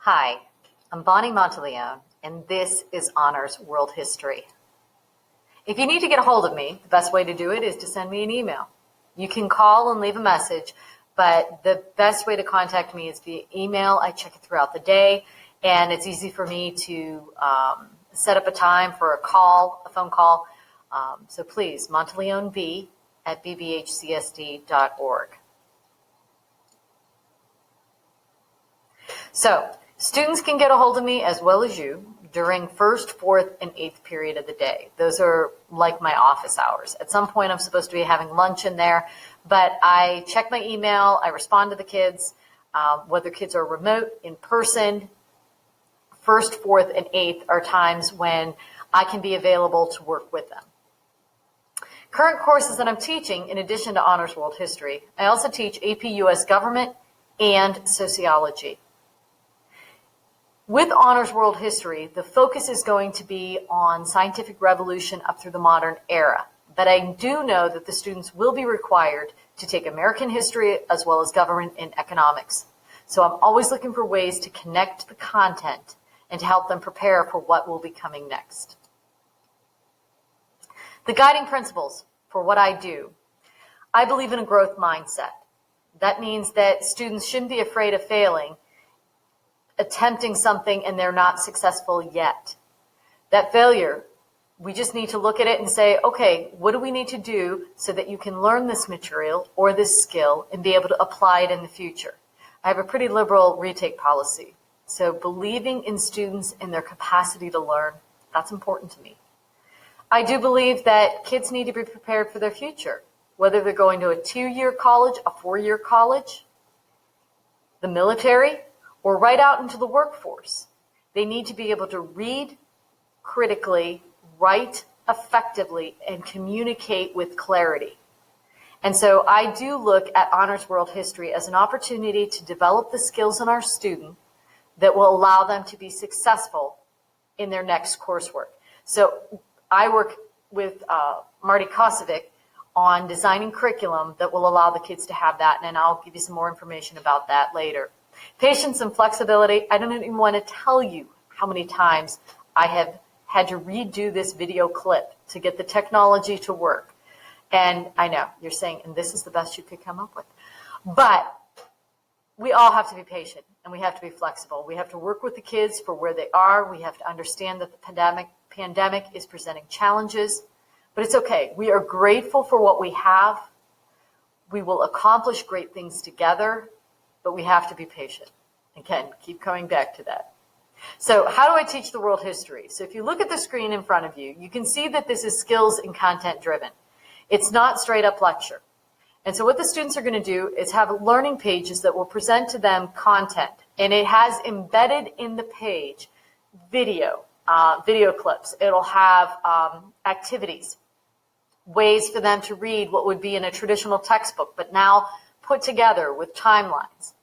Hi, I'm Bonnie Monteleone, and this is Honors World History. If you need to get a hold of me, the best way to do it is to send me an email. You can call and leave a message, but the best way to contact me is via email. I check it throughout the day, and it's easy for me to set up a time for a phone call. So please, monteleoneb@bbhcsd.org. So, students can get a hold of me as well as you during first, fourth, and eighth period of the day. Those are like my office hours. At some point, I'm supposed to be having lunch in there, but I check my email, I respond to the kids, whether kids are remote, in person. First, fourth, and eighth are times when I can be available to work with them. Current courses that I'm teaching, in addition to Honors World History, I also teach AP US Government and Sociology. With Honors World History, the focus is going to be on scientific revolution up through the modern era. But I do know that the students will be required to take American history as well as government and economics. So I'm always looking for ways to connect the content and to help them prepare for what will be coming next. The guiding principles for what I do. I believe in a growth mindset. That means that students shouldn't be afraid of failing, attempting something and they're not successful yet. That failure, we just need to look at it and say, okay, what do we need to do so that you can learn this material or this skill and be able to apply it in the future? I have a pretty liberal retake policy. So believing in students and their capacity to learn, that's important to me. I do believe that kids need to be prepared for their future, whether they're going to a 2-year college, a 4-year college, the military, or right out into the workforce. They need to be able to read critically, write effectively, and communicate with clarity. And so I do look at Honors World History as an opportunity to develop the skills in our student that will allow them to be successful in their next coursework. So I work with Marty Kosovic on designing curriculum that will allow the kids to have that, and I'll give you some more information about that later. Patience and flexibility. I don't even want to tell you how many times I have had to redo this video clip to get the technology to work. And I know you're saying, and this is the best you could come up with. But we all have to be patient and we have to be flexible. We have to work with the kids for where they are. We have to understand that the pandemic is presenting challenges, but it's okay. We are grateful for what we have. We will accomplish great things together, but we have to be patient. Again, keep coming back to that. So how do I teach the world history? So if you look at the screen in front of you, you can see that this is skills and content driven. It's not straight up lecture. And so what the students are going to do is have learning pages that will present to them content. And it has embedded in the page video clips. It'll have activities, ways for them to read what would be in a traditional textbook, but now put together with timelines.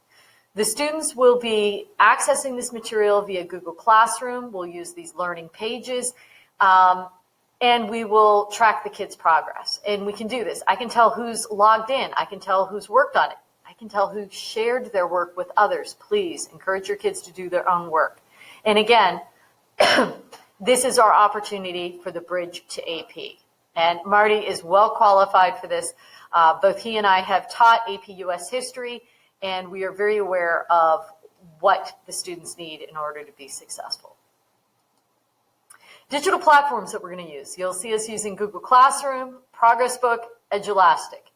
The students will be accessing this material via Google Classroom. We'll use these learning pages, and we will track the kids' progress. And we can do this. I can tell who's logged in. I can tell who's worked on it. I can tell who shared their work with others. Please encourage your kids to do their own work. And again, this is our opportunity for the bridge to AP. And Marty is well qualified for this. Both he and I have taught AP US History, and we are very aware of what the students need in order to be successful. Digital platforms that we're going to use. You'll see us using Google Classroom, Progress Book, Edulastic.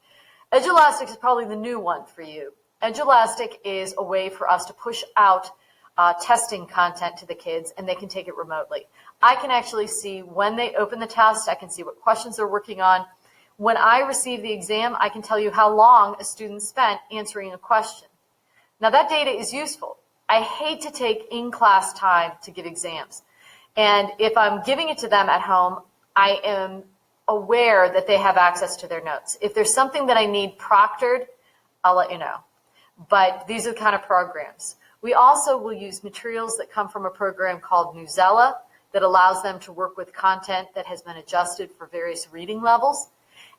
Edulastic is probably the new one for you. Edulastic is a way for us to push out testing content to the kids, and they can take it remotely. I can actually see when they open the test. I can see what questions they're working on. When I receive the exam, I can tell you how long a student spent answering a question. Now that data is useful. I hate to take in-class time to give exams. And if I'm giving it to them at home, I am aware that they have access to their notes. If there's something that I need proctored, I'll let you know. But these are the kind of programs. We also will use materials that come from a program called Newsella that allows them to work with content that has been adjusted for various reading levels.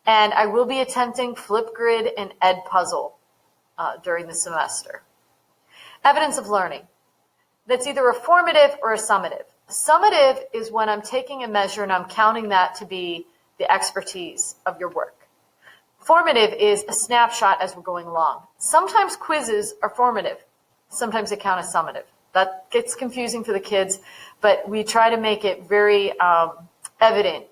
And I will be attempting Flipgrid and Edpuzzle during the semester. Evidence of learning. that's either a formative or a summative. Summative is when I'm taking a measure and I'm counting that to be the expertise of your work. Formative is a snapshot as we're going along. Sometimes quizzes are formative. Sometimes they count as summative. That gets confusing for the kids, but we try to make it very evident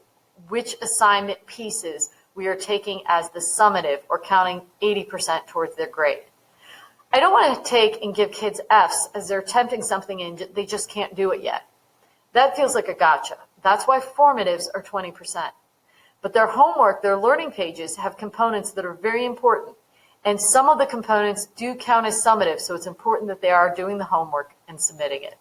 which assignment pieces we are taking as the summative or counting 80% towards their grade. I don't want to take and give kids Fs as they're attempting something and they just can't do it yet. That feels like a gotcha. That's why formatives are 20%. But their homework, their learning pages have components that are very important. And some of the components do count as summative, so it's important that they are doing the homework and submitting it.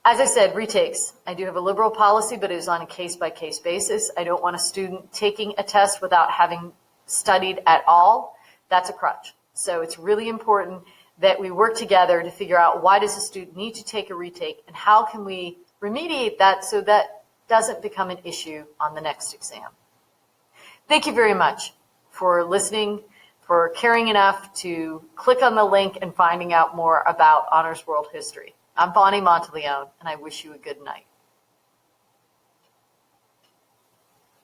As I said, retakes. I do have a liberal policy, but it is on a case-by-case basis. I don't want a student taking a test without having studied at all. That's a crutch. So it's really important that we work together to figure out why does a student need to take a retake and how can we remediate that so that doesn't become an issue on the next exam. Thank you very much for listening, for caring enough to click on the link and finding out more about Honors World History. I'm Bonnie Monteleone, and I wish you a good night.